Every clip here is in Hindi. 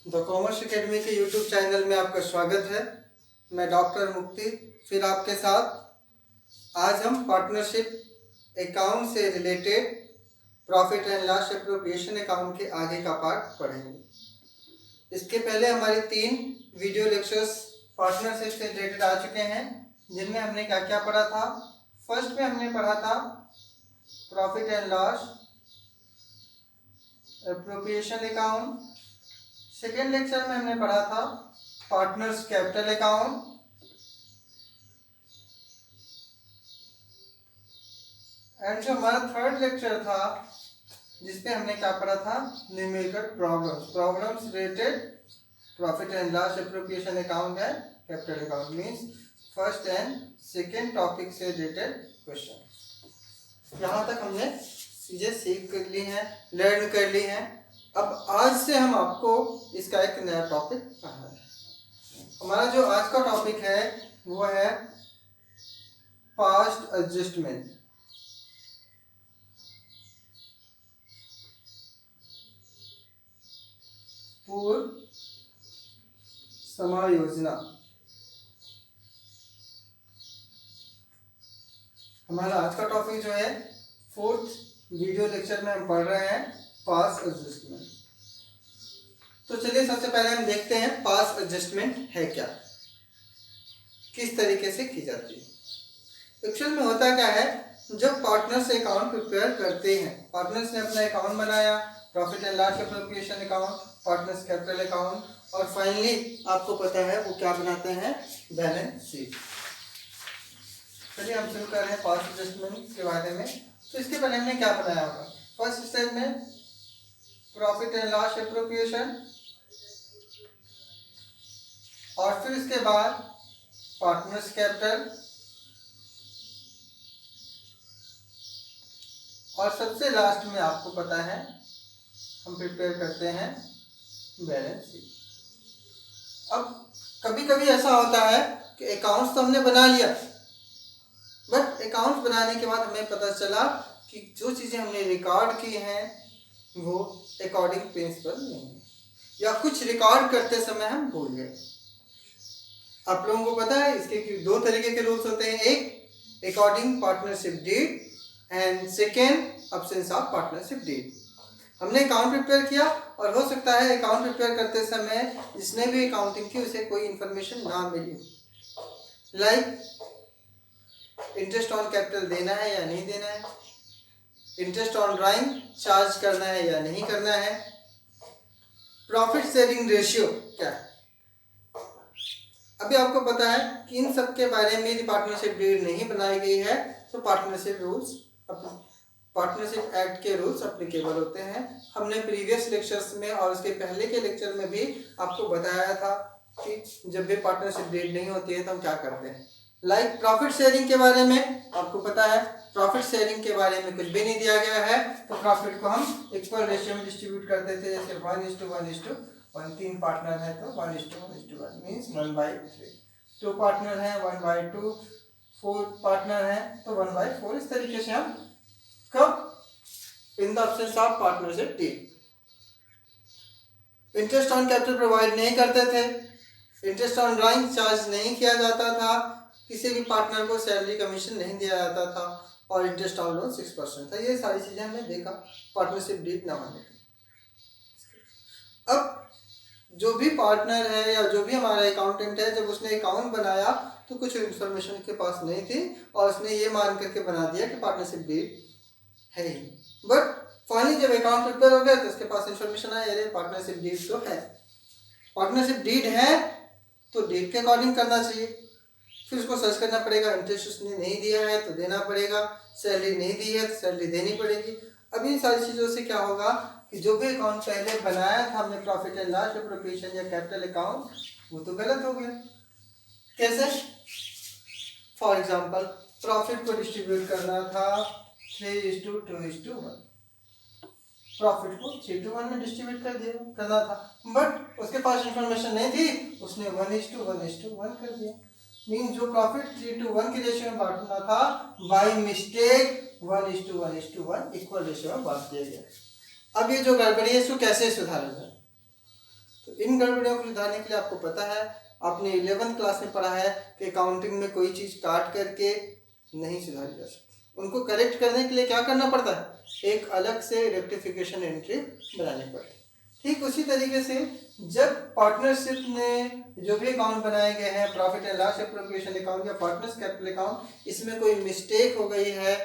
द कॉमर्स एकेडमी के यूट्यूब चैनल में आपका स्वागत है। मैं डॉक्टर मुक्ति फिर आपके साथ। आज हम पार्टनरशिप अकाउंट से related profit and loss appropriation account के आगे का पार्ट पढ़ेंगे। इसके पहले हमारे 3 वीडियो लेक्चर्स पार्टनरशिप से रिलेटेड आ चुके हैं, जिनमें हमने क्या क्या पढ़ा था। फर्स्ट में हमने पढ़ा था profit and loss appropriation account. Second lecture में हमने पढ़ा था पार्टनर्स कैपिटल अकाउंट। एंड जो हमारा थर्ड लेक्चर था जिसपे हमने क्या पढ़ा था, numerical problems related profit and loss appropriation account है capital account, means first and second topic से रिलेटेड क्वेश्चन। यहाँ तक हमने चीजें सीख कर ली हैं, लर्न कर ली हैं। अब आज से हम आपको इसका एक नया टॉपिक पढ़ा रहे हैं। हमारा जो आज का टॉपिक है वो है पास्ट एडजस्टमेंट। पूर्व समायोजना। हमारा आज का टॉपिक जो है 4th वीडियो लेक्चर में हम पढ़ रहे हैं पास्ट एडजस्टमेंट। तो चलिए सबसे पहले हम देखते हैं पास्ट एडजस्टमेंट है क्या, किस तरीके से की जाती है। एक्चुअल में होता क्या है, जब पार्टनर्स अकाउंट प्रिपेयर करते हैं, पार्टनर्स ने अपना अकाउंट बनाया, profit and loss appropriation account, partners capital account, और फाइनली आपको पता है वो क्या बनाते हैं, बैलेंस शीट। चलिए हम शुरू कर रहे हैं पास्ट एडजस्टमेंट के बारे में। तो इसके पहले हमने क्या बनाया होगा, फर्स्ट स्टेज में प्रॉफिट एंड लॉस एप्रोप्रिएशन, और फिर इसके बाद पार्टनर्स कैपिटल, और सबसे लास्ट में आपको पता है हम प्रिपेयर करते हैं बैलेंस शीट। अब कभी कभी ऐसा होता है कि अकाउंट्स तो हमने बना लिया, बट अकाउंट्स बनाने के बाद हमें पता चला कि जो चीज़ें हमने रिकॉर्ड की हैं वो अकॉर्डिंग प्रिंसिपल नहीं है, या कुछ रिकॉर्ड करते समय हम भूल गए। आप लोगों को पता है इसके 2 तरीके के रूल्स होते हैं, एक according partnership deed and second absence of partnership deed. हमने अकाउंट प्रिपेयर किया और हो सकता है अकाउंट प्रिपेयर करते समय जिसने भी अकाउंटिंग की उसे कोई इन्फॉर्मेशन ना मिली, लाइक इंटरेस्ट ऑन कैपिटल देना है या नहीं देना है, इंटरेस्ट ऑन ड्राइंग चार्ज करना है या नहीं करना है, प्रॉफिट शेयरिंग रेशियो क्या है। अभी आपको पता है कि इन सब के बारे में यदि पार्टनरशिप डीड नहीं बनाई गई है तो पार्टनरशिप रूल्स, पार्टनरशिप एक्ट के रूल्स अप्लीकेबल होते हैं। हमने प्रीवियस लेक्चर्स में और उसके पहले के लेक्चर में भी आपको बताया था कि जब भी पार्टनरशिप डीड नहीं होती है तो हम क्या करते हैं। लाइक प्रॉफिट शेयरिंग के बारे में आपको पता है, प्रॉफिट शेयरिंग के बारे में कुछ भी नहीं दिया गया है, तो प्रॉफिट को हम इक्वल रेशियो में डिस्ट्रीब्यूट करते थे, जैसे 1:1:1। 3 पार्टनर है तो 1:1:1 मीन्स 1/3। 2 पार्टनर है 1/2। 4 पार्टनर है तो 1/4। इस तरीके से हम कब in the absence of partnership deed interest on capital provide नहीं करते थे, इंटरेस्ट ऑन ड्राइंग चार्ज नहीं किया जाता था, किसी भी पार्टनर को सैलरी कमीशन नहीं दिया जाता था, और इंटरेस्ट ऑन लोन 6% था। ये सारी चीजें हमने देखा पार्टनरशिप डीड ना होने की। अब जो भी पार्टनर है या जो भी हमारा अकाउंटेंट है, जब उसने अकाउंट बनाया तो कुछ इन्फॉर्मेशन के पास नहीं थी और उसने ये मान करके बना दिया कि पार्टनरशिप डीड है ही, बट फाइनली जब अकाउंट प्रिपेयर हो गया तो उसके पास इन्फॉर्मेशन आया, अरे पार्टनरशिप डीड तो है, पार्टनरशिप डीड है तो डीड के अकॉर्डिंग करना चाहिए। फिर उसको सर्च करना पड़ेगा, इंटरेस्ट उसने नहीं दिया है तो देना पड़ेगा, सैलरी नहीं दी है तो सैलरी देनी पड़ेगी। अब इन सारी चीज़ों से क्या होगा कि जो भी अकाउंट पहले बनाया था हमने प्रॉफिट एंड लॉस एप्रोप्रिएशन या कैपिटल अकाउंट, वो तो गलत हो गया। कैसे? फॉर एग्जांपल प्रॉफिट को डिस्ट्रीब्यूट करना था 3:2:1, प्रॉफिट को 3:1 में डिस्ट्रीब्यूट करना था, बट उसके पास इंफॉर्मेशन नहीं थी, उसने 1:1:1 कर दिया। मीन जो प्रॉफिट 3:1 की रेशियो में बांटना था, बाय मिस्टेक 1:1:1 इक्वल रेशियो में बांट दिया गया। अब ये जो गड़बड़ी है इसको कैसे सुधारा जाए, तो इन गड़बड़ियों को सुधारने के लिए आपको पता है, आपने 11th क्लास में पढ़ा है कि अकाउंटिंग में कोई चीज़ काट करके नहीं सुधारी जा सकती। उनको करेक्ट करने के लिए क्या करना पड़ता है, एक अलग से रेक्टिफिकेशन एंट्री बनानी पड़ती है। ठीक उसी तरीके से जब पार्टनरशिप में जो भी अकाउंट बनाए गए हैं, profit and loss appropriation account या पार्टनर्स कैपिटल अकाउंट, इसमें कोई मिस्टेक हो गई है,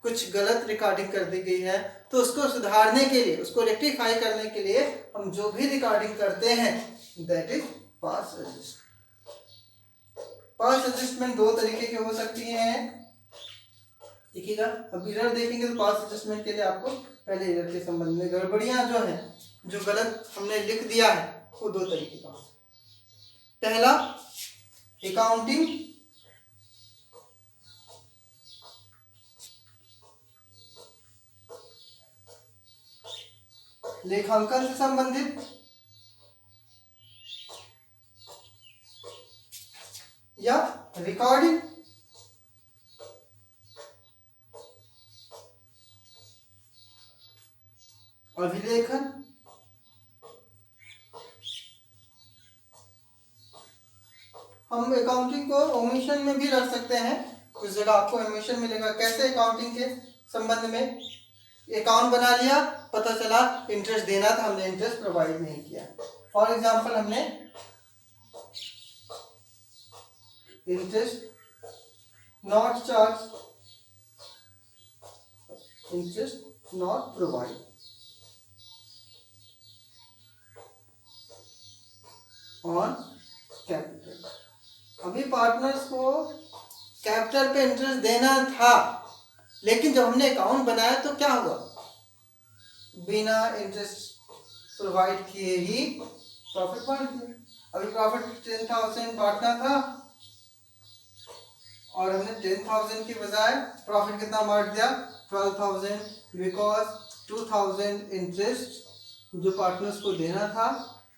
कुछ गलत रिकॉर्डिंग कर दी गई है, तो उसको सुधारने के लिए, उसको रेक्टिफाई करने के लिए हम जो भी रिकॉर्डिंग करते हैं that is pass adjustment. Pass adjustment दो तरीके की हो सकती हैं, देखिएगा। अब एरर देखेंगे तो पास एडजस्टमेंट के लिए आपको पहले एरर के संबंध में गड़बड़ियां जो है, जो गलत हमने लिख दिया है, वो दो तरीके का। पहला, अकाउंटिंग लेखांकन से संबंधित या रिकॉर्डिंग अभिलेखन हम अकाउंटिंग को ओमिशन में भी रख सकते हैं, कुछ जगह आपको ओमिशन मिलेगा। कैसे? अकाउंटिंग के संबंध में अकाउंट बना लिया, पता चला इंटरेस्ट देना था, हमने इंटरेस्ट प्रोवाइड नहीं किया। फॉर एग्जांपल, हमने interest not charge, interest not provide, on capital. अभी पार्टनर्स को कैपिटल पे इंटरेस्ट देना था, लेकिन जब हमने अकाउंट बनाया तो क्या हुआ, बिना इंटरेस्ट प्रोवाइड किए ही प्रॉफिट बांट दिया। अभी प्रॉफिट 10,000 बांटना था और हमने 10,000 की बजाय प्रॉफिट कितना बांट दिया, 12,000, बिकॉज 2,000 इंटरेस्ट जो पार्टनर्स को देना था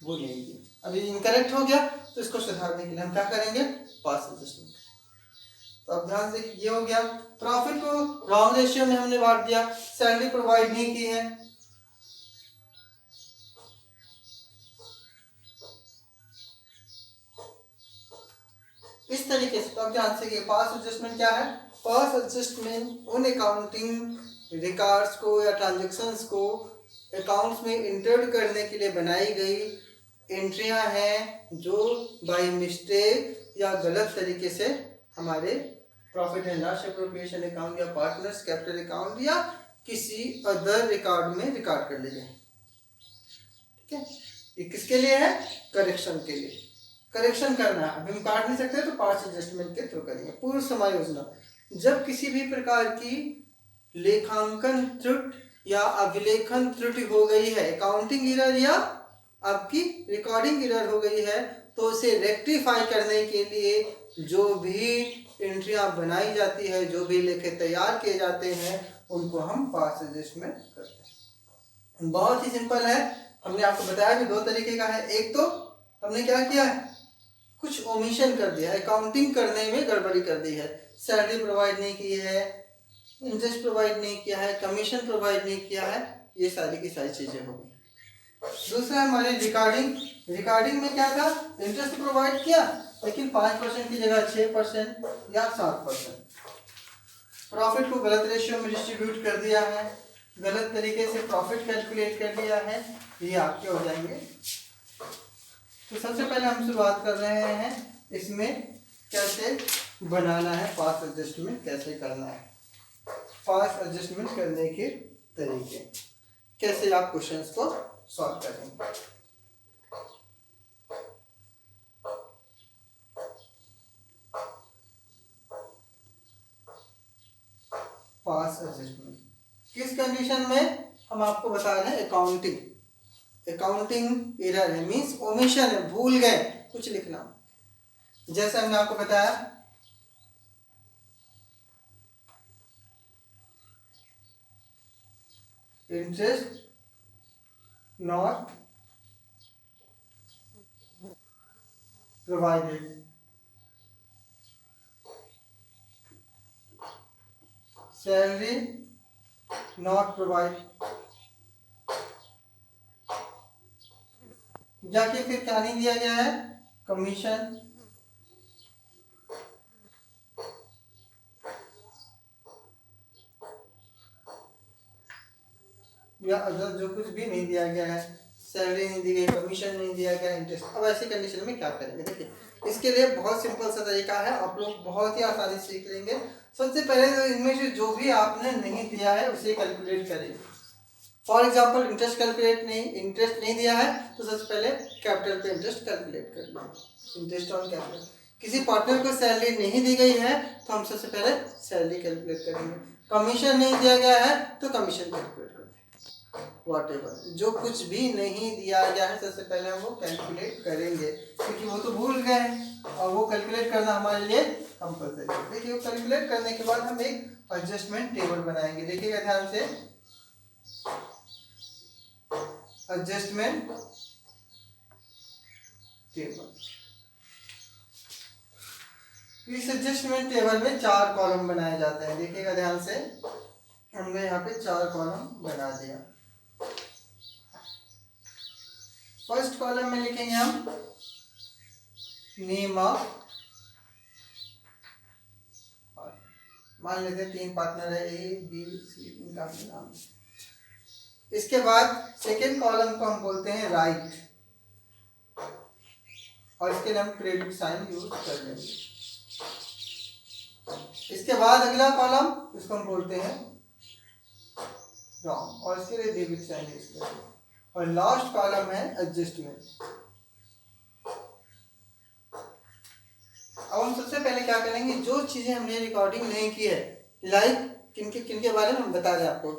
वो नहीं दिया। अभी इनकरेक्ट हो गया, तो इसको सुधारने के लिए हम क्या करेंगे, पास एडजस्टमेंट। तो अब ध्यान से, ये हो गया। प्रॉफिट को रॉन्ग रेशियो में हमने बांट दिया, सैलरी प्रोवाइड नहीं की है, इस तरीके से। तो अब ध्यान से, पास एडजस्टमेंट क्या है, पास एडजस्टमेंट उन अकाउंटिंग रिकॉर्ड्स को या ट्रांजैक्शंस को अकाउंट्स में इंटर्ड करने के लिए बनाई गई एंट्रियां हैं जो बाय मिस्टेक या गलत तरीके से हमारे profit and loss appropriation account या पार्टनर्स कैपिटल अकाउंट या किसी अदर रिकॉर्ड में रिकॉर्ड कर लिए गए। ठीक है, ये किसके लिए है, करेक्शन के लिए। करेक्शन करना है, अभी हम काट नहीं सकते तो पास एडजस्टमेंट के थ्रू करेंगे। पूर्व समायोजना, जब किसी भी प्रकार की लेखांकन त्रुटि या अभिलेखन त्रुटि हो गई है, अकाउंटिंग एरर या आपकी रिकॉर्डिंग एरर हो गई है, तो उसे रेक्टिफाई करने के लिए जो भी एंट्रियां बनाई जाती है, जो भी लेखे तैयार किए जाते हैं, उनको हम पास एडजस्टमेंट करते हैं। बहुत ही सिंपल है, हमने आपको बताया कि दो तरीके का है। एक तो हमने क्या किया है, कुछ ओमिशन कर दिया, अकाउंटिंग करने में गड़बड़ी कर दी है, सैलरी प्रोवाइड नहीं की है, इंटरेस्ट प्रोवाइड नहीं किया है, कमीशन प्रोवाइड नहीं किया है, ये सारी की सारी चीजें हो गई। दूसरा हमारी रिकॉर्डिंग, रिकॉर्डिंग में क्या था, इंटरेस्ट प्रोवाइड किया लेकिन 5% की जगह 6% या 7%, प्रॉफिट को गलत रेशियो में डिस्ट्रीब्यूट कर दिया है, गलत तरीके से प्रॉफिट कैलकुलेट कर दिया है, ये आपके हो जाएंगे। तो सबसे पहले हम शुरुआत कर रहे हैं इसमें कैसे बनाना है पास एडजस्टमेंट, कैसे करना है पास एडजस्टमेंट करने के तरीके, कैसे आप क्वेश्चंस को सॉल्व करेंगे। पास एडजस्टमेंट किस कंडीशन में, हम आपको बता रहे हैं अकाउंटिंग एरर है, मींस ओमिशन है, भूल गए कुछ लिखना। जैसे हमने आपको बताया interest not provided, salary not provide, जाके फिर क्या नहीं दिया गया है, कमीशन या अदर जो कुछ भी नहीं दिया गया है, सैलरी नहीं दी गई, कमीशन नहीं दिया गया, इंटरेस्ट। अब ऐसी कंडीशन में क्या करेंगे, देखिए इसके लिए बहुत सिंपल सा तरीका है, आप लोग बहुत ही आसानी से सीख लेंगे। सबसे पहले तो इनमें से जो भी आपने नहीं दिया है उसे कैलकुलेट करेंगे। फॉर एग्जाम्पल इंटरेस्ट नहीं दिया है तो सबसे पहले कैपिटल पे इंटरेस्ट कैलकुलेट कर लो, इंटरेस्ट ऑन कैपिटल। किसी पार्टनर को सैलरी नहीं दी गई है तो हम सबसे पहले सैलरी कैलकुलेट करेंगे। कमीशन नहीं दिया गया है तो कमीशन कैलकुलेट करेंगे। वॉटेवर जो कुछ भी नहीं दिया गया है सबसे पहले हम वो कैलकुलेट करेंगे, क्योंकि वो तो भूल गए हैं और वो कैलकुलेट करना हमारे लिए कंपलसरी है। देखिए वो कैलकुलेट करने के बाद हम एक एडजस्टमेंट टेबल बनाएंगे, देखिएगा ध्यान से, एडजस्टमेंट टेबल। इस एडजस्टमेंट टेबल में 4 कॉलम बनाए जाते हैं, देखिएगा ध्यान से, हमने यहाँ पे 4 कॉलम बना दिया। फर्स्ट कॉलम में लिखेंगे हम नेम ऑफ, मान लेते हैं 3 पार्टनर है ए बी सी, इनका नाम। इसके बाद सेकेंड कॉलम को हम बोलते हैं राइट, और इसके लिए हम क्रेडिट साइन यूज कर लेंगे। इसके बाद अगला कॉलम इसको हम बोलते हैं रॉन्ग, और इसके लिए डेबिट साइन यूज करेंगे। और लास्ट कॉलम है एडजस्टमेंट। अब हम सबसे पहले क्या करेंगे, जो चीजें हमने रिकॉर्डिंग नहीं की है, लाइक किनके बारे में हम बता दें आपको,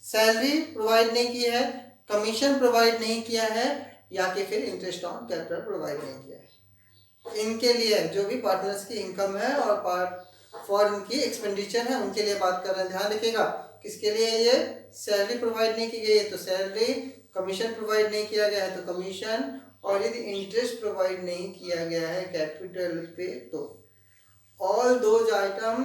सैलरी प्रोवाइड नहीं की है, कमीशन प्रोवाइड नहीं किया है, या कि फिर इंटरेस्ट ऑन कैपिटल प्रोवाइड नहीं किया है। इनके लिए जो भी पार्टनर्स की इनकम है और फॉर इनकी एक्सपेंडिचर है उनके लिए बात कर रहे हैं, ध्यान रखिएगा। किसके लिए, ये सैलरी प्रोवाइड नहीं की गई है तो सैलरी, कमीशन प्रोवाइड नहीं किया गया है तो कमीशन, और यदि इंटरेस्ट प्रोवाइड नहीं किया गया है कैपिटल पे तो all those item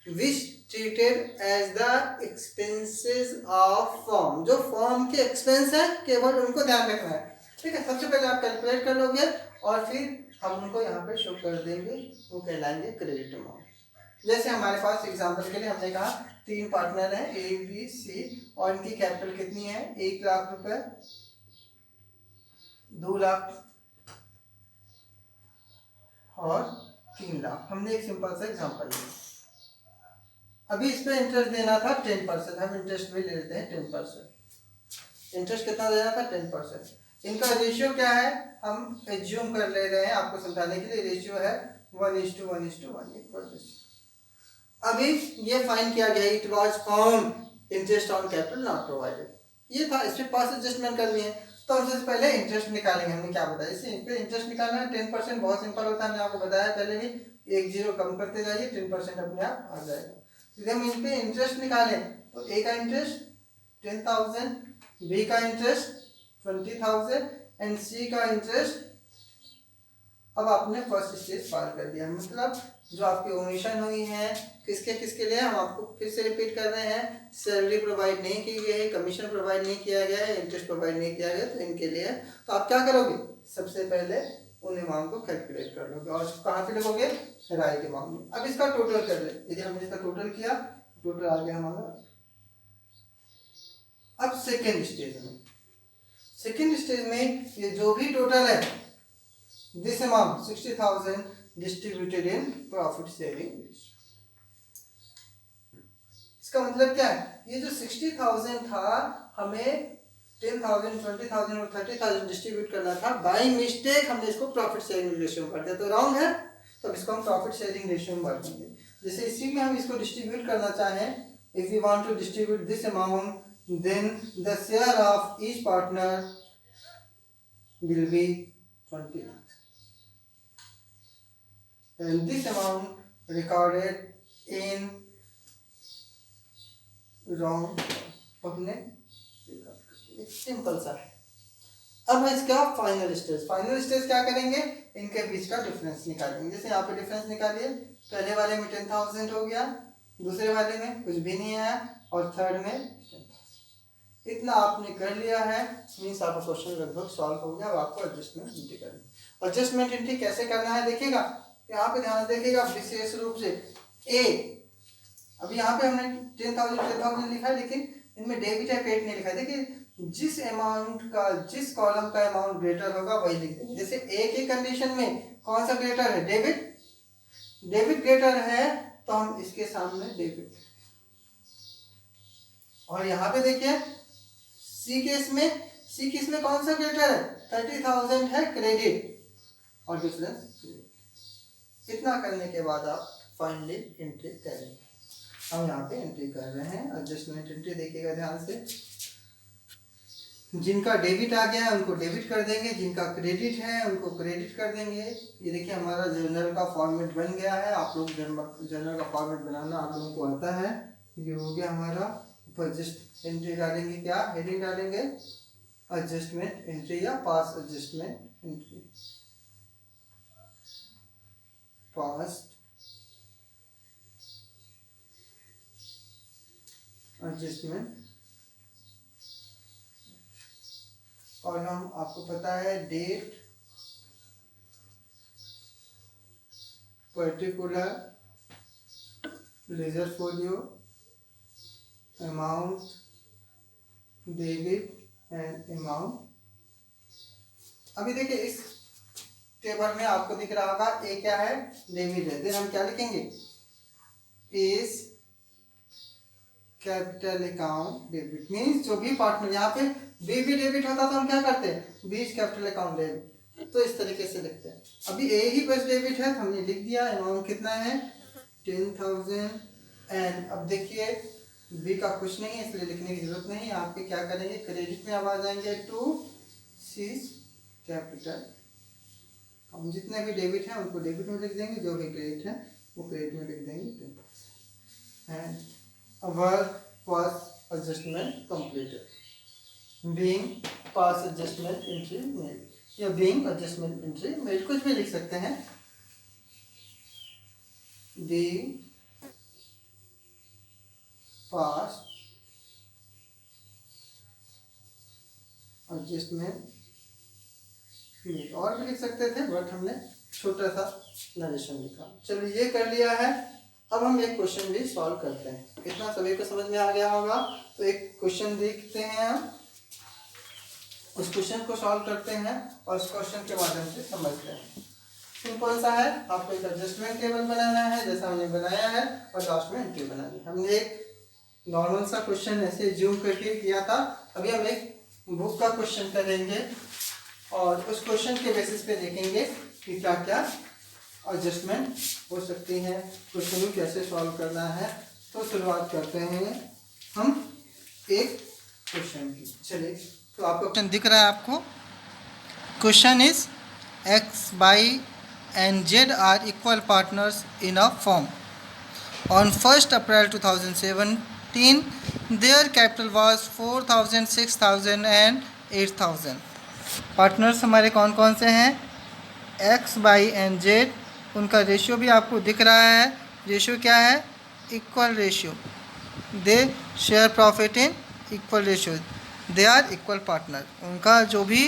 which treated as the expenses of firm, जो फॉर्म के एक्सपेंस है केवल उनको ध्यान रखना है, ठीक है। सबसे पहले आप कैलकुलेट कर लोगे और फिर हम उनको यहाँ पे शो कर देंगे, वो कहलाएंगे क्रेडिट अमाउंट। जैसे हमारे पास एग्जांपल के लिए हमने कहा 3 पार्टनर हैं ए बी सी, और इनकी कैपिटल कितनी है, 1 लाख रुपए, 2 लाख और 3 लाख। हमने एक सिंपल सा एग्जांपल लिया। अभी इस पे इंटरेस्ट देना था 10%, हम इंटरेस्ट भी ले लेते हैं 10%। इंटरेस्ट कितना देना था, 10%। इनका रेशियो क्या है, हम एज्यूम कर ले रहे हैं आपको समझाने के लिए, रेशियो है 1:1:1। अभी ये फाइन किया गया, it was found interest on capital not provided, ये था, इस पे पास एडजस्टमेंट करनी है। तो हम सबसे पहले इंटरेस्ट निकालेंगे, हमने क्या बताया, इससे इन पे इंटरेस्ट निकालना है। 10% बहुत सिंपल होता है, मैंने आपको बताया पहले भी, 1 0 कम करते जाइए, 10% अपने आप आ जाएगा। यदि हम इन पे इंटरेस्ट निकालें तो ए का इंटरेस्ट 10,000, बी का इंटरेस्ट 20,000 एंड सी का इंटरेस्ट। अब आपने फर्स्ट स्टेज पार कर दिया, मतलब जो आपकी ओमिशन हुई है किसके लिए, हम आपको फिर से रिपीट कर रहे हैं, सैलरी प्रोवाइड नहीं की गई है, कमीशन प्रोवाइड नहीं किया गया है, इंटरेस्ट प्रोवाइड नहीं किया गया, तो इनके लिए तो आप क्या करोगे, सबसे पहले उन अमाउंट को कैलकुलेट कर लोगे और कहाँ पे लगोगे, राइट अमाउंट में। अब इसका टोटल कर ले, यदि हमने इसका टोटल किया, टोटल आ गया हमारा। अब सेकेंड स्टेज में ये जो भी टोटल है, this amount 60,000 distributed in profit sharing. इसका मतलब क्या है, ये जो 60,000 था हमें 10,000, 20,000 और 30,000 डिस्ट्रीब्यूट करना था, बाय मिस्टेक हमने इसको प्रॉफिट शेयरिंग रेशियो में कर दिया, तो रॉन्ग है, तो इसको हम प्रॉफिट शेयरिंग रेशियो में बढ़ देंगे। जैसे इसी में हम इसको डिस्ट्रीब्यूट करना चाहें, if we want to distribute this amount, then the share of each partner will be 20 lakhs, and this amount recorded in wrong, अपने सिंपल सा है। अब है इसका फाइनल स्टेज क्या करेंगे, इनके बीच का डिफरेंस निकालेंगे। जैसे यहाँ पे डिफरेंस निकालिए, पहले वाले में 10,000 हो गया, दूसरे वाले में कुछ भी नहीं आया, और थर्ड में इतना आपने कर लिया है, मीन्स आपका क्वेश्चन लगभग सॉल्व हो गया। अब आपको एडजस्टमेंट एंट्री करनी। एडजस्टमेंट एंट्री कैसे करना है देखिएगा, यहाँ पे ध्यान देखिएगा विशेष रूप से ए। अब यहाँ पे हमने 10,000 लिखा है, लेकिन इनमें डेबिट या क्रेडिट नहीं लिखा है। देखिए जिस अमाउंट का, जिस कॉलम का अमाउंट ग्रेटर होगा वही लिख देंगे। जैसे ए की कंडीशन में कौन सा ग्रेटर है, डेबिट। डेबिट ग्रेटर है तो हम इसके सामने डेबिट। और यहाँ पे देखिए सी केस में कौन सा ग्रेटर है, 30,000 है क्रेडिट और डिफरेंस। इतना करने के बाद आप फाइनली एंट्री करेंगे। हम यहाँ पे एंट्री कर रहे हैं एडजस्टमेंट एंट्री। देखिएगा ध्यान से, जिनका डेबिट आ गया है उनको डेबिट कर देंगे, जिनका क्रेडिट है उनको क्रेडिट कर देंगे। ये देखिए हमारा जर्नल का फॉर्मेट बन गया है। आप लोग जर्नल का फॉर्मेट बनाना आप लोगों को आता है। ये हो गया हमारा। ऊपर जस्ट एंट्री डालेंगे, क्या हेडिंग डालेंगे, एडजस्टमेंट एंट्री या pass adjustment entry, past adjustment. और हम, आपको पता है date, particular, ledger folio, amount, debit and amount. अभी देखिए इस टेबल में आपको दिख रहा होगा ए क्या है, डेबिट है। देन हम क्या लिखेंगे, is capital account debit. Means जो भी पार्टनर, यहाँ पे बी भी डेबिट होता तो हम क्या करते हैं, B is capital account debit, तो इस तरीके से लिखते हैं। अभी ए ही बस डेबिट है तो हमने लिख दिया। अमाउंट कितना है, 10,000। एंड अब देखिए बी का कुछ नहीं है इसलिए लिखने की जरूरत नहीं। आप पे क्या करेंगे, क्रेडिट में अब आ जाएंगे टू सी कैपिटल। हम जितने भी डेबिट है उनको डेबिट में लिख देंगे, जो भी क्रेडिट है वो क्रेडिट में लिख देंगे। And our pass adjustment completed, being pass adjustment entry made या being adjustment entry made, कुछ भी लिख सकते हैं। being pass adjustment made, और भी लिख सकते थे बट हमने छोटा सा नरेशन लिखा। चलो ये कर लिया है। अब हम एक क्वेश्चन भी सॉल्व करते हैं। इतना सभी को समझ में आ गया होगा, तो एक क्वेश्चन देखते हैं हम, उस क्वेश्चन को सॉल्व करते हैं और उस क्वेश्चन के माध्यम से समझते हैं। सिंपल सा है, आपको एक एडजस्टमेंट टेबल बनाना है जैसा हमने बनाया है और लास्ट में एंट्री बनानी है। हमने एक नॉर्मल सा क्वेश्चन ऐसे जूम करके किया था। अभी हम एक बुक का क्वेश्चन करेंगे और उस क्वेश्चन के बेसिस पे देखेंगे कि क्या क्या एडजस्टमेंट हो सकती हैं, क्वेश्चन को कैसे सॉल्व करना है। तो शुरुआत करते हैं हम एक क्वेश्चन की। चलिए, तो आपको क्वेश्चन दिख रहा है आपको। Question is X Y and Z are equal partners in a firm. On 1 April 2017 their capital was 4,000, 6,000 and 8,000। Partners हमारे कौन कौन से हैं, एक्स वाई एंड जेड। उनका रेशियो भी आपको दिख रहा है। रेशियो क्या है, equal ratio. They share profit in equal ratio, they are equal partner. उनका जो भी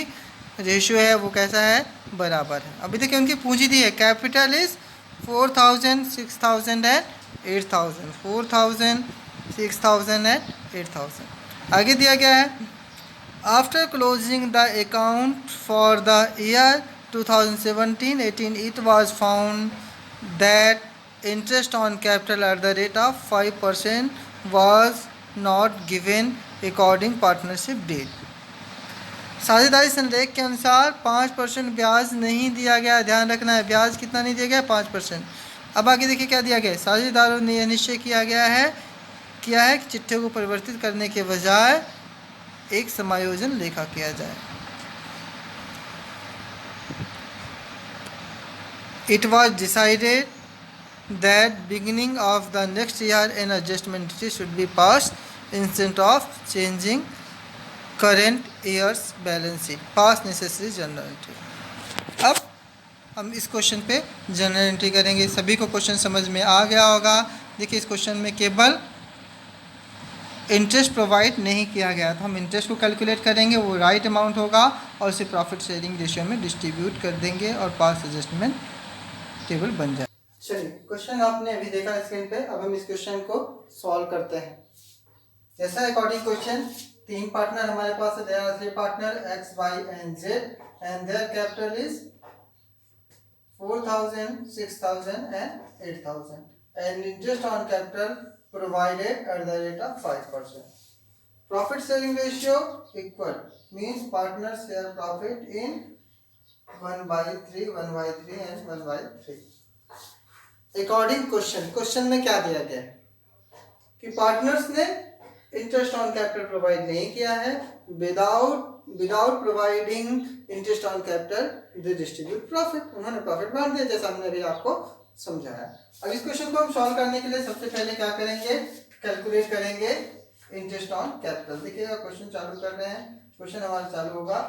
रेशियो है वो कैसा है, बराबर है। अभी देखिए उनकी पूंजी दी है, कैपिटल इज 4,000, 6,000 एंड 8,000। 4,000, 6,000 एंड 8,000। आगे दिया गया है, after closing the account for the year 2017-18 it was found that interest on capital at the rate of 5% was not given according partnership deed। साझेदारी संलेख के अनुसार 5% ब्याज नहीं दिया गया। ध्यान रखना है, ब्याज कितना नहीं दिया गया, 5%। अब आगे देखिए क्या दिया गया है, साझेदारों ने यह निश्चय किया है कि चिट्ठे को परिवर्तित करने के बजाय एक समायोजन लेखा किया जाए। It was decided that beginning of the next year an adjustment entry should be passed instead of changing current year's balance sheet. Pass necessary journal entry। अब हम इस क्वेश्चन पे जनरल एंट्री करेंगे। सभी को क्वेश्चन समझ में आ गया होगा। देखिए इस क्वेश्चन में केवल इंटरेस्ट प्रोवाइड नहीं किया गया, तो हम इंटरेस्ट को कैलकुलेट करेंगे, वो राइट अमाउंट होगा और उसे प्रॉफिट शेयरिंग रेशियो में डिस्ट्रीब्यूट कर देंगे और पास एडजस्टमेंट टेबल बन जाए। चलिए, क्वेश्चन आपने अभी देखा स्क्रीन पे, अब हम इस क्वेश्चन को सॉल्व करते हैं। जैसा अकॉर्डिंग क्वेश्चन, 3 पार्टनर हमारे पास है, there are 3 partner X Y and Z and their capital is 4000, 6000 and 8000 and interest on capital provided at the rate of 5%. Profit sharing ratio equal means partners share profit in 1/3, 1/3 and 1/3. According question में क्या दिया गया है कि पार्टनर्स ने इंटरेस्ट ऑन कैपिटल प्रोवाइड नहीं किया है, without providing interest on capital they distribute profit, उन्होंने प्रॉफिट बांट दिया, जैसा हमने अभी आपको समझाया। अब इस क्वेश्चन को हम सॉल्व करने के लिए सबसे पहले क्या करेंगे, कैलकुलेट करेंगे इंटरेस्ट ऑन कैपिटल। देखिएगा क्वेश्चन चालू कर रहे हैं, क्वेश्चन हमारा चालू होगा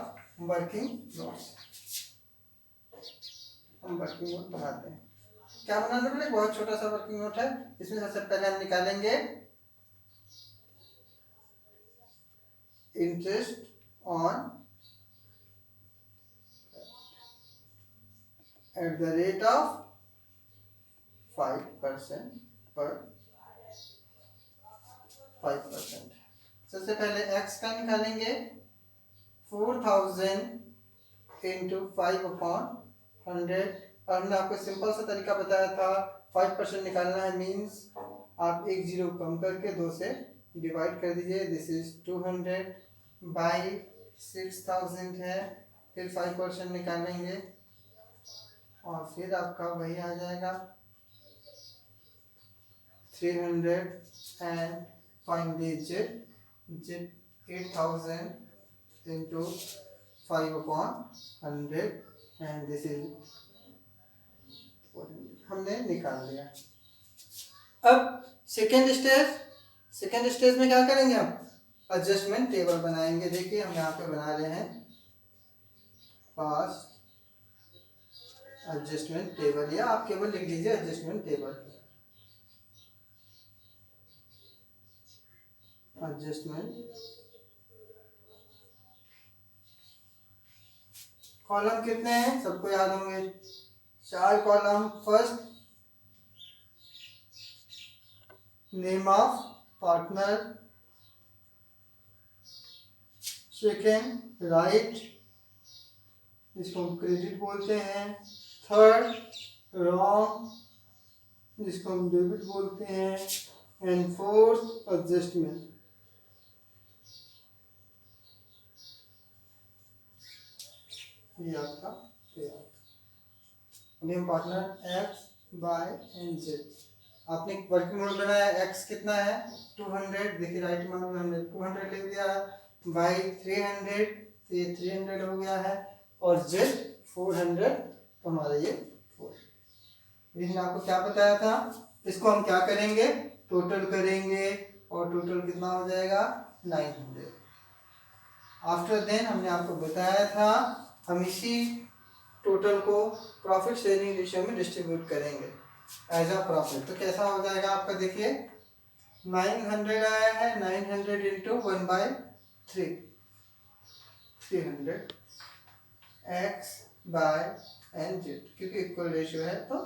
वर्किंग नोट से। हम वर्किंग नोट बनाते हैं, क्या बनाना पड़ेगा, बहुत छोटा सा वर्किंग नोट है। इसमें सबसे पहले हम निकालेंगे interest on at the rate of 5% पर 5%। सबसे पहले x का निकालेंगे, 4000 इंटू 5/100। और हमने आपको सिंपल सा तरीका बताया था, 5% निकालना है मीन्स आप एक जीरो कम करके 2 से डिवाइड कर दीजिए। दिस इज 200 बाई 6000 है, फिर 5% निकालेंगे और फिर आपका वही आ जाएगा 300 and finally Z 8000 into 5/100 and this is हमने निकाल लिया। अब सेकेंड स्टेज में क्या करेंगे, हम एडजस्टमेंट टेबल बनाएंगे। देखिए हम यहाँ पे बना रहे हैं पास एडजस्टमेंट टेबल, या आप केवल लिख लीजिए एडजस्टमेंट टेबल। एडजस्टमेंट कॉलम कितने हैं, सबको याद होंगे, 4 column. First name of partner, second right, जिसको हम क्रेडिट बोलते हैं, थर्ड रॉन्ग, जिसको हम डेबिट बोलते हैं, एंड फोर्थ एडजस्टमेंट। ये आपका तैयार। अभी हम partner X Y and Z, आपने वर्किंग नोट बनाया, एक्स कितना है 200, देखिए राइट मान में हमने 200 ले लिया है, बाई 300, तो ये 300 हो गया है, और जेड 400, तो हमारा ये 4। लेकिन आपको क्या बताया था, इसको हम क्या करेंगे, टोटल करेंगे, और टोटल कितना हो जाएगा 900। आफ्टर देन हमने आपको बताया था हम इसी टोटल को प्रॉफिट शेयरिंग रेशियो में डिस्ट्रीब्यूट करेंगे एज अ प्रॉफिट। तो कैसा हो जाएगा आपका, देखिए 900 आया है, 900 into 1/3, 300 X Y and Z, क्योंकि इक्वल रेशियो है तो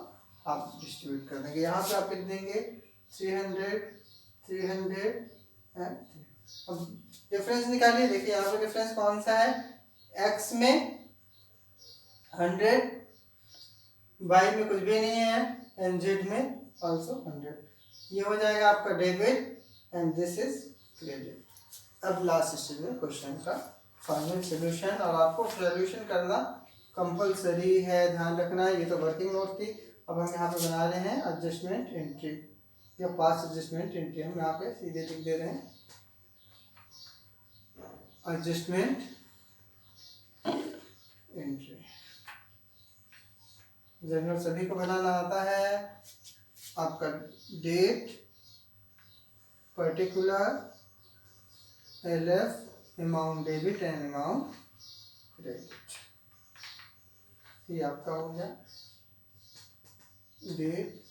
आप डिस्ट्रीब्यूट कर देंगे। यहाँ पे आप लिख देंगे 300, 300 एंड। अब डिफरेंस निकालिए, देखिए यहाँ पे डिफरेंस कौन सा है, एक्स में 100, वाई में कुछ भी नहीं है, एंड जेड में ऑल्सो 100। ये हो जाएगा आपका debit and this is credit. अब लास्ट स्टेज में क्वेश्चन का फाइनल सोल्यूशन, और आपको सोल्यूशन करना कंपलसरी है, ध्यान रखना। ये तो वर्किंग नोट थी, अब हम यहाँ पे बना रहे हैं एडजस्टमेंट एंट्री या पास एडजस्टमेंट एंट्री। हम यहाँ पे सीधे लिख दे रहे हैं एडजस्टमेंट एंट्री। जनरल सभी को बनाना आता है। आपका date, particular, LF, amount debit and amount credit, ये आपका हो गया date,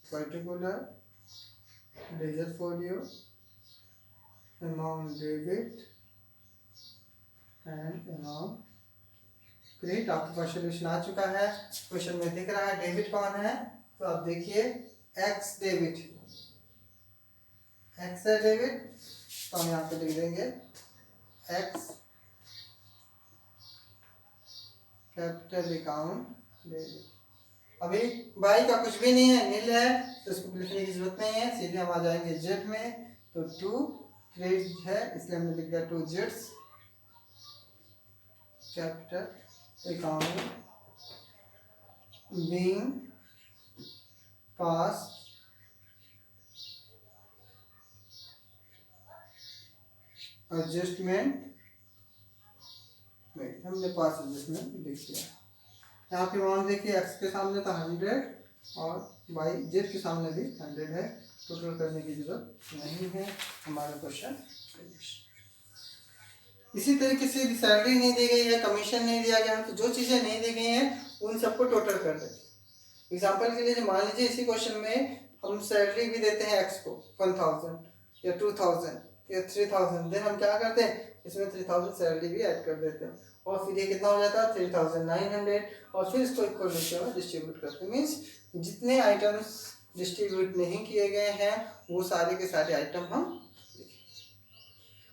particular, ledger folio, amount debit and amount credit. आपके पास सोल्यूशन आ चुका है, क्वेश्चन में दिख रहा है डेबिट कौन है, तो आप देखिए एक्स डेबिट, एक्स है डेबिट, तो हम यहाँ पे लिख देंगे एक्स कैपिटल अकाउंट डेबिट। अभी बाई का कुछ भी नहीं है, नील है, तो इसको लिखने की जरूरत नहीं है, सीधे हम आ जाएंगे जेड में, तो टू क्रेडिट है इसलिए हमने लिख दिया टू जेड्स capital account being pass adjustment, हमने पास एडजस्टमेंट लिख दिया। यहाँ पे अमाउंट देखिए एक्स के सामने था 100 और वाई जेड के सामने भी 100 है, टोटल करने की जरूरत नहीं है, हमारा क्वेश्चन। इसी तरीके से सैलरी नहीं दी गई है, कमीशन नहीं दिया गया, तो जो चीज़ें नहीं दी गई हैं उन सबको टोटल कर देते। एग्जाम्पल के लिए मान लीजिए इसी क्वेश्चन में हम सैलरी भी देते हैं एक्स को 1000 या 2000 या 3000, देन हम क्या करते हैं इसमें 3000 सैलरी भी ऐड कर देते हैं, और फिर ये कितना हो जाता है 3900, और फिर इसको इक्वल रेशियो में डिस्ट्रीब्यूट करते हैं। मीन्स जितने आइटम्स डिस्ट्रीब्यूट नहीं किए गए हैं वो सारे के सारे आइटम हम लिखें।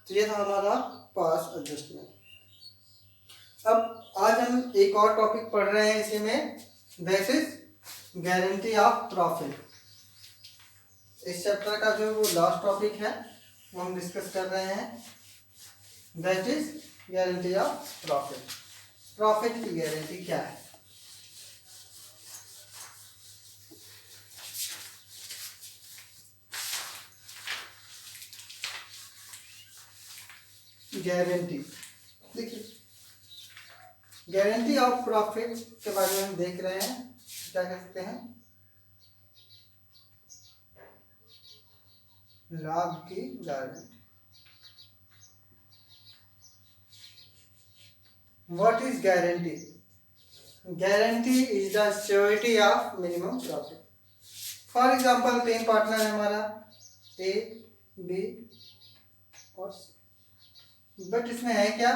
तो ये था हमारा पास एडजस्टमेंट। अब आज हम एक और टॉपिक पढ़ रहे हैं इसी में, that is guarantee of profit. इस चैप्टर का जो वो लास्ट टॉपिक है वो हम डिस्कस कर रहे हैं, that is guarantee of profit. Profit की गारंटी क्या है? गारंटी देखिए, गारंटी ऑफ प्रॉफिट के बारे में हम देख रहे हैं, क्या कह सकते हैं, लाभ की guarantee. What is guarantee? Guarantee is the surety of minimum profit. For example 3 partner है हमारा ए, बी और सी, बट इसमें है क्या,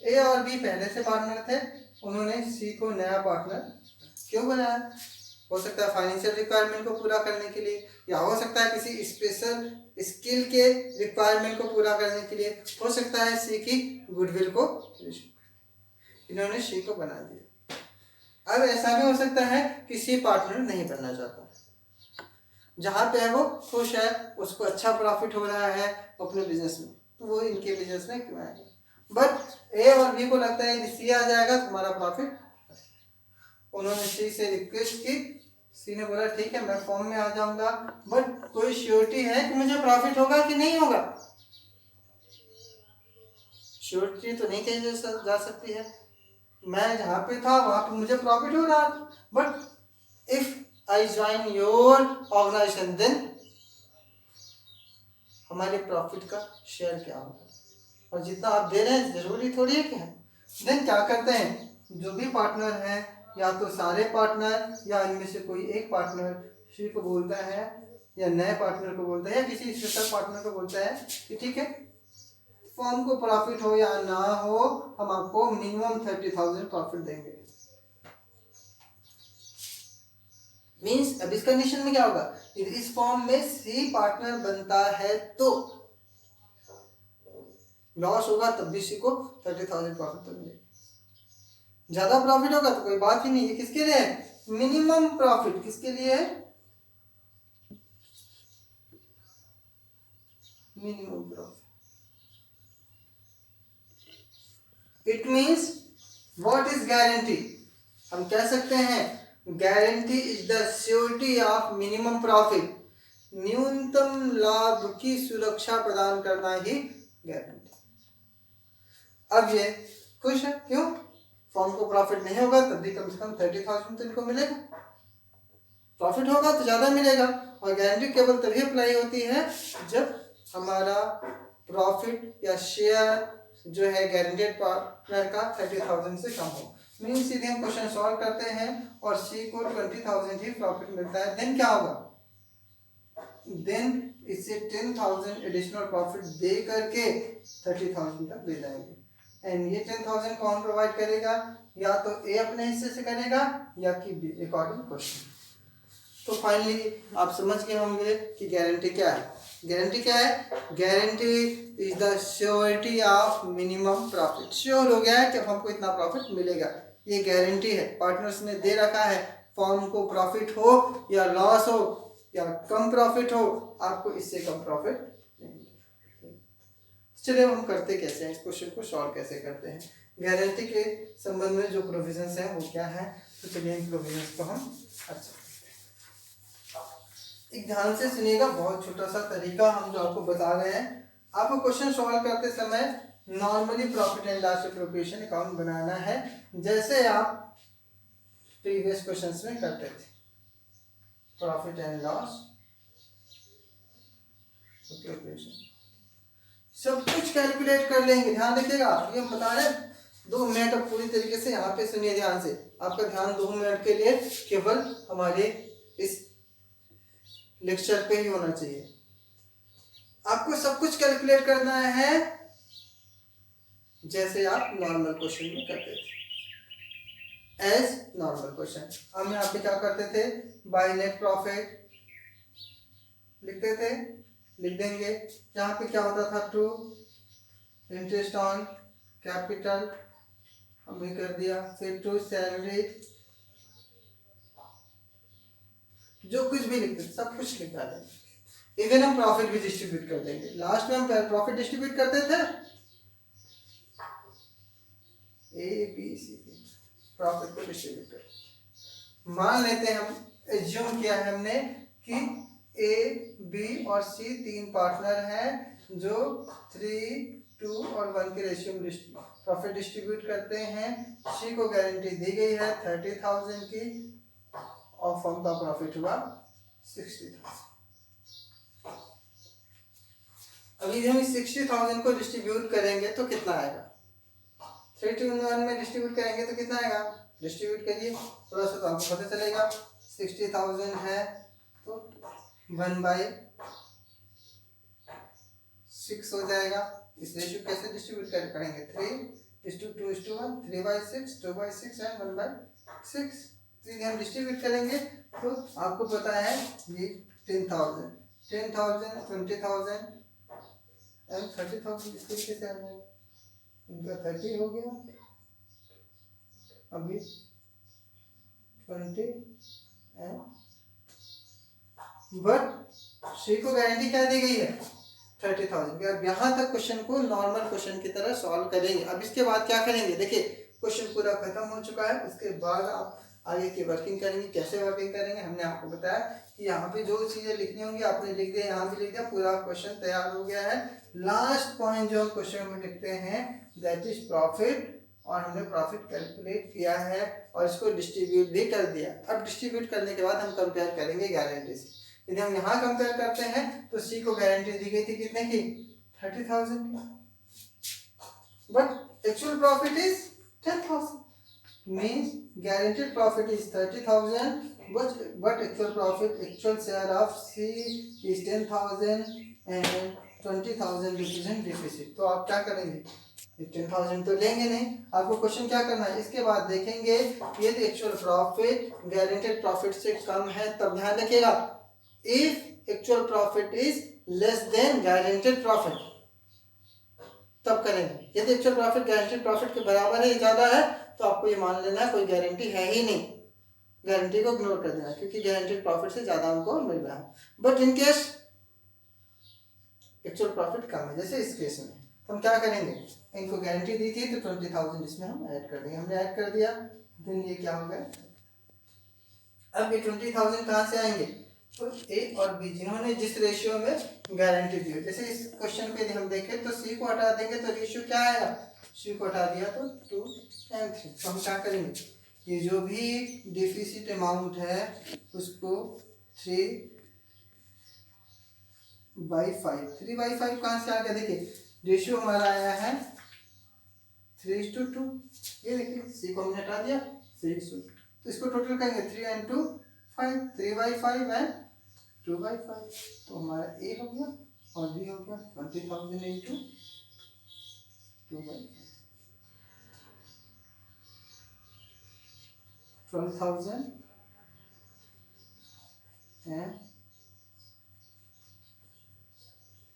ए और बी पहले से पार्टनर थे, उन्होंने सी को नया पार्टनर क्यों बनाया? हो सकता है फाइनेंशियल रिक्वायरमेंट को पूरा करने के लिए, या हो सकता है किसी स्पेशल स्किल के रिक्वायरमेंट को पूरा करने के लिए, हो सकता है सी की गुडविल को, इन्होंने सी को बना दिया। अब ऐसा भी हो सकता है कि सी पार्टनर नहीं बनना चाहता, जहाँ पे है वो खुश है, उसको अच्छा प्रॉफिट हो रहा है अपने बिजनेस में, तो वो इनके बिजनेस में क्यों आएगा? बट ए और बी को लगता है यदि सी आ जाएगा तो हमारा प्रॉफिट। उन्होंने सी से रिक्वेस्ट की, सी ने बोला ठीक है मैं फॉर्म में आ जाऊंगा, बट कोई श्योरिटी है कि मुझे प्रॉफिट होगा कि नहीं होगा? श्योरिटी तो नहीं कही जा सकती है। मैं जहाँ पे था वहाँ पे मुझे प्रॉफिट हो रहा, but if I join your organisation then हमारे प्रॉफिट का शेयर क्या होगा? और जितना आप दे रहे हैं जरूरी थोड़ी है कि है। देन क्या करते हैं, जो भी पार्टनर है, या तो सारे पार्टनर या इनमें से कोई एक पार्टनर सी को बोलता है, या नए पार्टनर को बोलता है, या किसी स्पेशल पार्टनर को बोलता है कि ठीक है फर्म को प्रॉफिट हो या ना हो, हम आपको मिनिमम 30,000 प्रॉफिट देंगे। मीन्स अब इस कंडीशन में क्या होगा, इस फॉर्म में सी पार्टनर बनता है तो लॉस होगा तब भी सी को 30,000 प्रॉफिट तो मिलेगा। ज्यादा प्रॉफिट होगा तो कोई बात ही नहीं। ये किसके लिए है? मिनिमम प्रॉफिट किसके लिए है? Minimum profit. It means what is guarantee? हम कह सकते हैं guarantee is the surety of minimum profit. न्यूनतम लाभ की सुरक्षा प्रदान करना ही गारंटी। अब ये खुश है, क्यों? फॉर्म को प्रॉफिट नहीं होगा तब भी कम से कम 30,000 तो इनको मिलेगा, प्रॉफिट होगा तो ज़्यादा मिलेगा। और गारंटी केवल तभी अप्लाई होती है जब हमारा प्रॉफिट या शेयर जो है गारंटेड पार्टनर का 30,000 से कम हो। मीन सीधे हम क्वेश्चन सॉल्व करते हैं और सी को 20,000 ही प्रॉफिट मिलता है, देन क्या होगा? देन इससे 10,000 एडिशनल प्रॉफिट दे करके 30,000 तक ले जाएंगे। एंड ये 10,000 कौन प्रोवाइड करेगा, या तो ए अपने हिस्से से करेगा या कि बी, अकॉर्डिंग क्वेश्चन। तो फाइनली आप समझ गए होंगे कि गारंटी क्या है। गारंटी क्या है, guarantee is the surety of minimum profit. Sure हो गया है कि हमको इतना प्रॉफिट मिलेगा, ये गारंटी है। पार्टनर्स ने दे रखा है, फॉर्म को प्रॉफिट हो या लॉस हो या कम प्रॉफिट हो, आपको इससे कम प्रॉफिट नहीं मिलेगा। चलिए हम करते कैसे हैं, इस क्वेश्चन को सॉल्व कैसे करते हैं। गारंटी के संबंध में जो प्रोविजंस हैं वो क्या है, तो चलिए इन प्रोविजंस को हम अच्छा एक ध्यान से सुनिएगा। बहुत छोटा सा तरीका हम जो आपको बता रहे हैं। आपको क्वेश्चन सॉल्व करते समय normally profit and loss appropriation account बनाना है, जैसे आप प्रीवियस क्वेश्चंस में करते थे। प्रॉफिट एंड लॉस एप्रोप्रिएशन सब कुछ कैलकुलेट कर लेंगे। ध्यान रखिएगा, ये हम बता रहे हैं 2 मिनट। अब पूरी तरीके से यहाँ पे सुनिए ध्यान से। आपका ध्यान 2 मिनट के लिए केवल हमारे इस लेक्चर पे ही होना चाहिए। आपको सब कुछ कैलकुलेट करना है जैसे आप नॉर्मल क्वेश्चन में करते थे, एज नॉर्मल क्वेश्चन। हम यहाँ पे क्या करते थे, बाय नेट प्रॉफिट लिखते थे, लिख देंगे। यहाँ पे क्या होता था, टू इंटरेस्ट ऑन कैपिटल हमने कर दिया, फिर टू सैलरी, जो कुछ भी लिखते थे सब कुछ लिख डालेंगे। इवन हम प्रॉफिट भी डिस्ट्रीब्यूट कर देंगे। लास्ट में हम प्रॉफिट डिस्ट्रीब्यूट करते थे, ए बी सी प्रॉफिट को डिस्ट्रीब्यूट कर। मान लेते हैं, हम एज्यूम किया है हमने कि ए बी और सी 3 पार्टनर हैं जो 3, 2 और 1 के रेशियो में प्रॉफिट डिस्ट्रीब्यूट करते हैं। सी को गारंटी दी गई है 30,000 की और फर्म का प्रॉफिट हुआ 60,000। अभी हम इस 60,000 को डिस्ट्रीब्यूट करेंगे तो कितना आएगा, 3 to 1 में डिस्ट्रीब्यूट करेंगे तो कितना आएगा, डिस्ट्रीब्यूट करिए थोड़ा सा तो आपको पता चलेगा। 60,000 है तो 1/6 हो जाएगा। इस रेशियो कैसे डिस्ट्रीब्यूट करेंगे, 3:2:1, 3/6, 2/6 एंड 1/6। तो हम डिस्ट्रीब्यूट करेंगे तो आपको पता है ये 10,000, 20,000 एंड 30,000 इस तरीके से आ जाएगा। इनका 30 हो गया, अभी 20 एंड बट सी को गारंटी क्या दी गई है, 30,000। अब यहाँ तक क्वेश्चन को नॉर्मल क्वेश्चन की तरह सॉल्व करेंगे। अब इसके बाद क्या करेंगे, देखिए क्वेश्चन पूरा खत्म हो चुका है। उसके बाद आप आगे की वर्किंग करेंगे। कैसे वर्किंग करेंगे, हमने आपको बताया कि यहाँ पे जो चीजें लिखनी होंगी आपने लिख दिया, यहाँ भी लिख दिया, पूरा क्वेश्चन तैयार हो गया है। लास्ट पॉइंट जो हम क्वेश्चन में लिखते हैं दैट इज प्रॉफिट, और हमने प्रॉफिट कैलकुलेट किया है और इसको डिस्ट्रीब्यूट भी कर दिया। अब डिस्ट्रीब्यूट करने के बाद हम कंपेयर करेंगे गारंटी से। यदि हम यहाँ कंपेयर करते हैं तो सी को गारंटी दी गई थी कितने की, 30,000 की, but actual profit is 10,000। means guaranteed profit is 30,000 but actual share of C is 10,000 and 20,000 represent deficit। तो आप क्या करेंगे, 10,000 तो लेंगे नहीं, आपको क्वेश्चन क्या करना है, इसके बाद देखेंगे यदि एक्चुअल प्रॉफिट गारंटेड प्रॉफिट से कम है तब ध्यान रखिएगा, if actual profit is less than guaranteed profit तब करेंगे। यदि एक्चुअल प्रॉफिट गारंटेड प्रॉफिट के बराबर है, ज्यादा है, तो आपको ये मान लेना है कोई गारंटी है ही नहीं, गारंटी को इग्नोर कर देना क्योंकि गारंटेड प्रॉफिट से ज्यादा हमको मिल रहा है। But in case actual profit कम है, जैसे इस केस में, तो हम क्या करेंगे, इनको गारंटी दी थी तो 20,000 इसमें हम ऐड कर देंगे। हमने ऐड कर दिया, देन ये क्या हो गया, अब ये 20,000 कहाँ से आएंगे, तो ए और बी जिन्होंने जिस रेशियो में गारंटी दी हो, जैसे इस क्वेश्चन पे हम देखें तो सी को हटा देंगे तो रेशियो क्या आएगा, सी को हटा दिया तो 2:3। तो हम क्या करेंगे, ये जो भी डिफिसिट अमाउंट है उसको 3/5, 3/5 कहाँ से आ गया, देखिए रेशियो हमारा आया है 3:2। ये देखिए सी को हमने हटा दिया, 3:2, तो इसको टोटल करेंगे 3 and 2 5, 3/5 एंड 2/5, तो हमारा ए हो गया और बी हो गया 20,000 इंटू 2/5, 12,000 एंड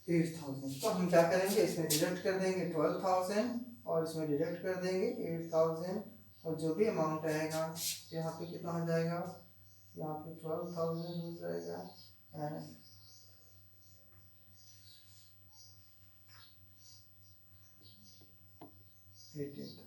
8,000। तो हम क्या करेंगे, इसमें डिडक्ट कर देंगे 12,000 और इसमें डिडक्ट कर देंगे 8,000, और जो भी अमाउंट आएगा यहाँ पे कितना हो जाएगा, यहाँ पे 12,000 हो जाएगा एंड 18,000।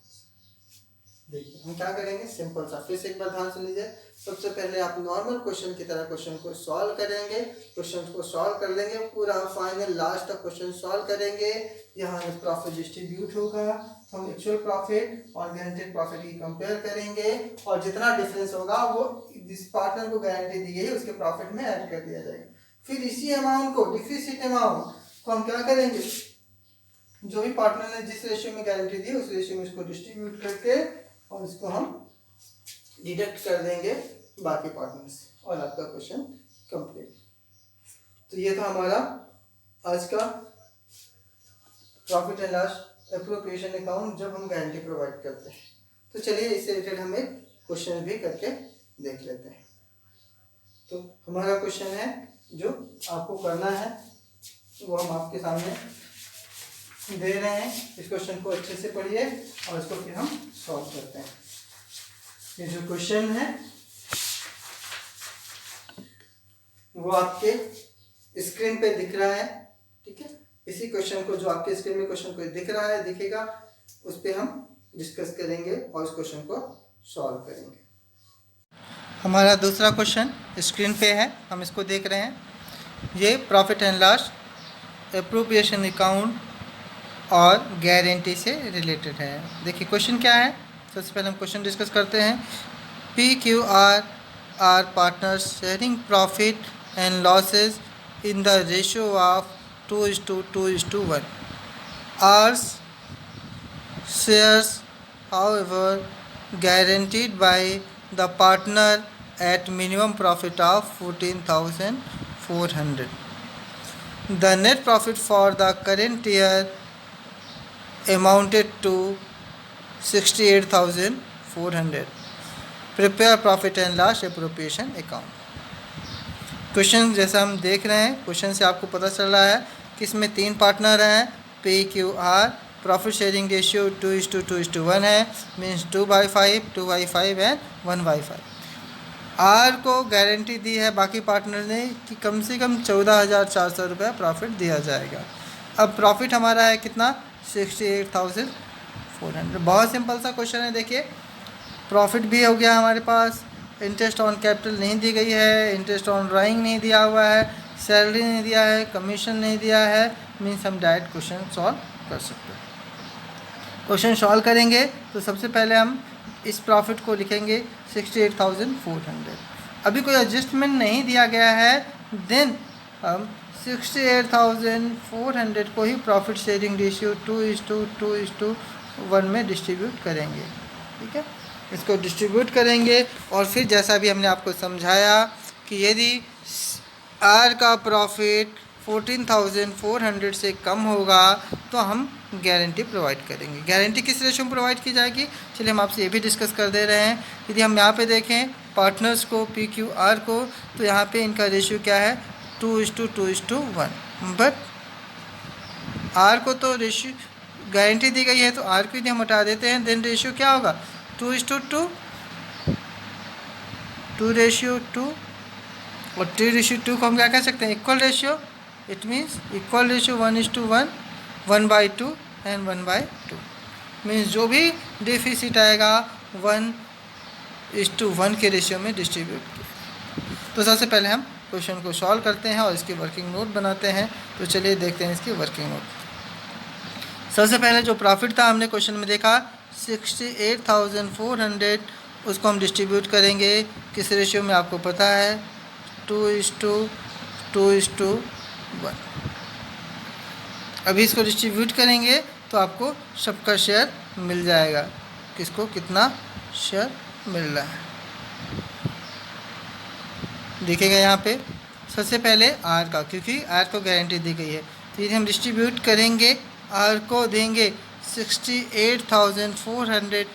देखिए हम क्या करेंगे, सिंपल सा फिर से एक बार ध्यान से लीजिए। सबसे पहले आप नॉर्मल क्वेश्चन की तरह क्वेश्चन को सॉल्व करेंगे, क्वेश्चन को सॉल्व कर लेंगे पूरा फाइनल लास्ट तक क्वेश्चन सॉल्व करेंगे। यहाँ प्रॉफिट डिस्ट्रीब्यूट होगा, हम एक्चुअल प्रॉफिट और गारंटेड प्रॉफिट की कंपेयर करेंगे और जितना डिफरेंस होगा वो जिस पार्टनर को गारंटी दी गई है उसके प्रॉफिट में ऐड कर दिया जाएगा। फिर इसी अमाउंट को, डिफिसिट अमाउंट को हम क्या करेंगे, जो भी पार्टनर ने जिस रेशियो में गारंटी दी उस रेशियो में इसको डिस्ट्रीब्यूट करके और इसको हम डिडक्ट कर देंगे बाकी पार्टनर से और आपका क्वेश्चन कंप्लीट। तो ये था हमारा आज का profit and loss appropriation account जब हम गारंटी प्रोवाइड करते हैं। तो चलिए इससे रिलेटेड हम एक क्वेश्चन भी करके देख लेते हैं। तो हमारा क्वेश्चन है जो आपको करना है वो हम आपके सामने दे रहे हैं। इस क्वेश्चन को अच्छे से पढ़िए और इसको फिर हम सॉल्व करते हैं। ये जो क्वेश्चन है वो आपके स्क्रीन पे दिख रहा है, ठीक है। इसी क्वेश्चन को जो आपके स्क्रीन में क्वेश्चन को दिख रहा है, दिखेगा, उस पर हम डिस्कस करेंगे और इस क्वेश्चन को सॉल्व करेंगे। हमारा दूसरा क्वेश्चन स्क्रीन पे है, हम इसको देख रहे हैं। ये profit and loss appropriation account और गारंटी से रिलेटेड है। देखिए क्वेश्चन क्या है, सबसे पहले हम क्वेश्चन डिस्कस करते हैं। PQR are partners sharing profit and losses in the ratio of 2:2:1। R's shares however guaranteed by the partner at minimum profit of 14,400. The net profit for the current year amounted to 68,400. Prepare profit and loss appropriation account. Question जैसा हम देख रहे हैं, क्वेश्चन से आपको पता चल रहा है कि इसमें 3 पार्टनर हैं। PQR प्रॉफिट शेयरिंग रेशियो 2:2:1 है, मीन्स 2/5, 2/5 एंड 1/5। आर को गारंटी दी है बाकी पार्टनर ने कि कम से कम 14,400 रुपये प्रॉफिट दिया जाएगा। अब प्रॉफिट हमारा है कितना, 68,400। बहुत सिंपल सा क्वेश्चन है। देखिए प्रॉफिट भी हो गया हमारे पास, इंटरेस्ट ऑन कैपिटल नहीं दी गई है, इंटरेस्ट ऑन ड्राइंग नहीं दिया हुआ है, सैलरी नहीं दिया है, कमीशन नहीं दिया है, मीन्स हम डायरेक्ट क्वेश्चन सॉल्व कर सकते हैं। क्वेश्चन सॉल्व करेंगे तो सबसे पहले हम इस प्रॉफिट को लिखेंगे 68,400। अभी कोई एडजस्टमेंट नहीं दिया गया है, देन हम 68,400 को ही प्रॉफिट शेयरिंग रेशियो 2:2:1 में डिस्ट्रीब्यूट करेंगे, ठीक है। इसको डिस्ट्रीब्यूट करेंगे और फिर जैसा भी हमने आपको समझाया कि यदि आर का प्रॉफिट 14,400 से कम होगा तो हम गारंटी प्रोवाइड करेंगे। गारंटी किस रेशियो में प्रोवाइड की जाएगी, चलिए हम आपसे ये भी डिस्कस कर दे रहे हैं। यदि हम यहाँ पे देखें पार्टनर्स को, PQR को, तो यहाँ पे इनका रेशियो क्या है, 2:2:1। बट आर को तो रेशियो गारंटी दी गई है तो आर को यदि हम हटा देते हैं देन रेशियो क्या होगा, 2:2, 2:2 और 3:2 को हम क्या कह सकते हैं, equal ratio. It means equal ratio 1:1, 1/2 and 1/2। Means जो भी डेफिसिट आएगा 1:1 के रेशियो में डिस्ट्रीब्यूट किया। तो सबसे पहले हम क्वेश्चन को सॉल्व करते हैं और इसकी वर्किंग नोट बनाते हैं। तो चलिए देखते हैं इसकी वर्किंग नोट। सबसे पहले जो प्रॉफिट था हमने क्वेश्चन में देखा 68,400, उसको हम डिस्ट्रीब्यूट करेंगे किस रेशियो में आपको पता है, 2:2:1। अभी इसको डिस्ट्रीब्यूट करेंगे तो आपको सबका शेयर मिल जाएगा, किसको कितना शेयर मिल रहा है दिखेगा यहाँ पे। सबसे पहले आर का, क्योंकि आर को गारंटी दी गई है, तो यदि हम डिस्ट्रीब्यूट करेंगे आर को देंगे 68,400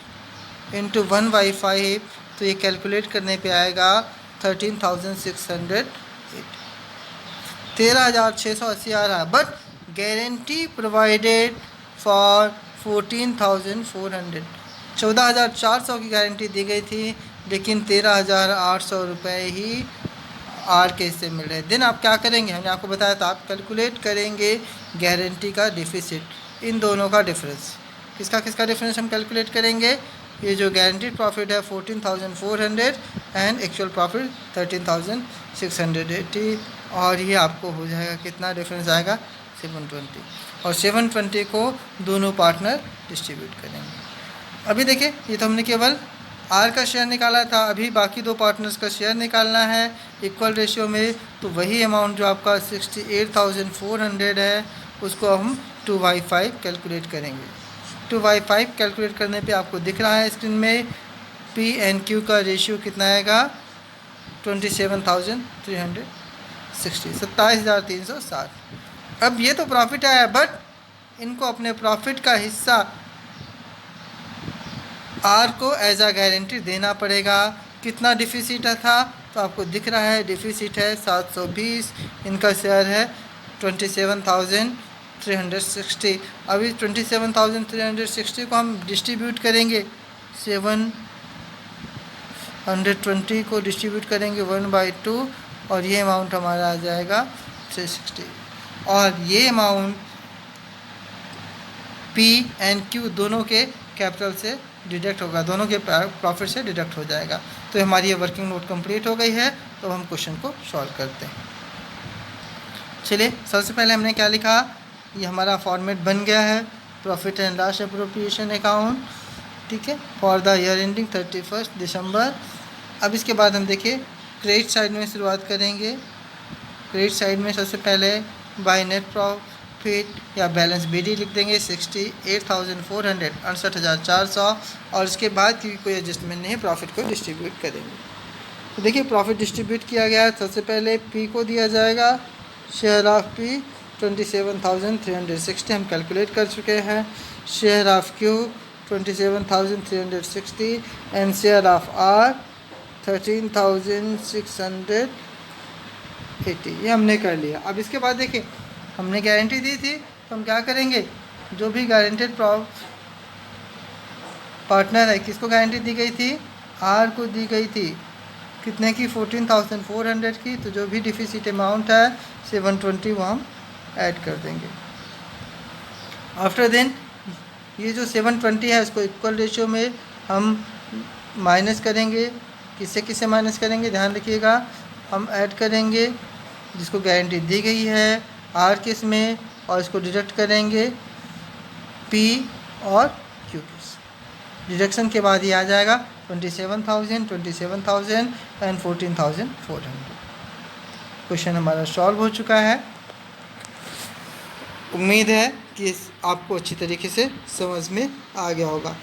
इंटू 1/5, तो ये कैलकुलेट करने पे आएगा 13,680, 13,680 आ रहा। बट गारंटी प्रोवाइडेड फॉर 14,400, 14,400 की गारंटी दी गई थी, लेकिन 13,800 रुपये ही आर के हिस्से मिल रहे हैं। देन आप क्या करेंगे, हमने आपको बताया था, आप कैलकुलेट करेंगे गारंटी का डिफिसिट, इन दोनों का डिफरेंस। किसका किसका डिफरेंस हम कैलकुलेट करेंगे, ये जो गारंटीड प्रॉफिट है 14,400 एंड एक्चुअल प्रॉफिट 13,680, और ये आपको हो जाएगा कितना डिफरेंस आएगा 720, और 720 को दोनों पार्टनर डिस्ट्रीब्यूट करेंगे। अभी देखिए, ये तो हमने केवल आर का शेयर निकाला था, अभी बाकी दो पार्टनर्स का शेयर निकालना है इक्वल रेशियो में। तो वही अमाउंट जो आपका 68,400 है, उसको हम 2/5 कैलकुलेट करेंगे। 2/5 कैलकुलेट करने पे आपको दिख रहा है स्क्रीन में, पी एंड क्यू का रेशियो कितना आएगा 27,360, 27,360। अब ये तो प्रॉफिट आया, बट इनको अपने प्रॉफिट का हिस्सा आर को एज आ गारंटी देना पड़ेगा। कितना डिफिसिट था, तो आपको दिख रहा है डिफिसिट है 720, इनका शेयर है 27,360। अभी 27,360 को हम डिस्ट्रीब्यूट करेंगे, 720 को डिस्ट्रीब्यूट करेंगे 1/2, और ये अमाउंट हमारा आ जाएगा 360, और ये अमाउंट पी एंड क्यू दोनों के कैपिटल से डिडक्ट होगा, दोनों के प्रॉफिट से डिडक्ट हो जाएगा। तो हमारी ये वर्किंग नोट कंप्लीट हो गई है। तो हम क्वेश्चन को सॉल्व करते हैं। चलिए, सबसे पहले हमने क्या लिखा, ये हमारा फॉर्मेट बन गया है, profit and loss appropriation account, ठीक है, फॉर द ईयर एंडिंग 31 दिसंबर। अब इसके बाद हम देखिए क्रेडिट साइड में शुरुआत करेंगे। क्रेडिट साइड में सबसे पहले बाय नेट प्रॉफिट या बैलेंस BD लिख देंगे 68,400, 68,400, और इसके बाद की कोई एडजस्टमेंट नहीं, प्रॉफिट को डिस्ट्रीब्यूट करेंगे। तो देखिए प्रॉफिट डिस्ट्रीब्यूट किया गया है। सबसे पहले P को दिया जाएगा शेयर ऑफ P 27,360, हम कैलकुलेट कर चुके हैं। Share of Q 27,360 and share of R 13,680, ये हमने कर लिया। अब इसके बाद देखिए, हमने गारंटी दी थी, तो हम क्या करेंगे, जो भी गारंटेड पार्टनर है, किसको गारंटी दी गई थी, आर को दी गई थी, कितने की 14,400 की। तो जो भी डिफिसिट अमाउंट है 720 वो हम ऐड कर देंगे। आफ्टर देन ये जो 720 है, उसको इक्वल रेशियो में हम माइनस करेंगे। किससे किससे माइनस करेंगे, ध्यान रखिएगा, हम ऐड करेंगे जिसको गारंटी दी गई है आर केस में, और इसको डिडक्ट करेंगे पी और क्यू केस। डिडक्शन के बाद ये आ जाएगा 27,000, 27,000 एंड 14,400। क्वेश्चन हमारा सॉल्व हो चुका है। उम्मीद है कि आपको अच्छी तरीके से समझ में आ गया होगा।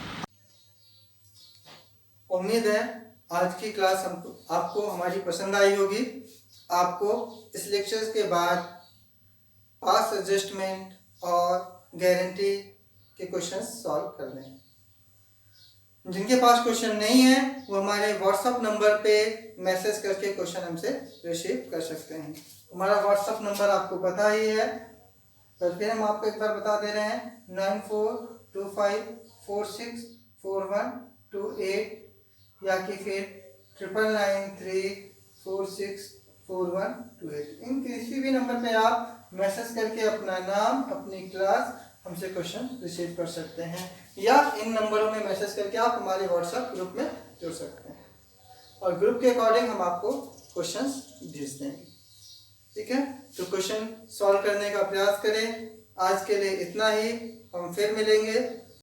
उम्मीद है आज की क्लास आपको हमारी पसंद आई होगी। आपको इस लेक्चर्स के बाद पास एडजस्टमेंट और गारंटी के क्वेश्चंस सॉल्व करने हैं। जिनके पास क्वेश्चन नहीं है वो हमारे व्हाट्सएप नंबर पे मैसेज करके क्वेश्चन हमसे रिसीव कर सकते हैं। हमारा व्हाट्सएप नंबर आपको पता ही है, तो फिर हम आपको एक बार बता दे रहे हैं 9425464128, या कि फिर 9993464128। इन किसी भी नंबर पे आप मैसेज करके अपना नाम, अपनी क्लास हमसे क्वेश्चन रिसीव कर सकते हैं, या इन नंबरों में मैसेज करके आप हमारे व्हाट्सएप ग्रुप में जुड़ सकते हैं, और ग्रुप के अकॉर्डिंग हम आपको क्वेश्चंस भेज देंगे। ठीक है, तो क्वेश्चन सॉल्व करने का प्रयास करें। आज के लिए इतना ही, हम फिर मिलेंगे।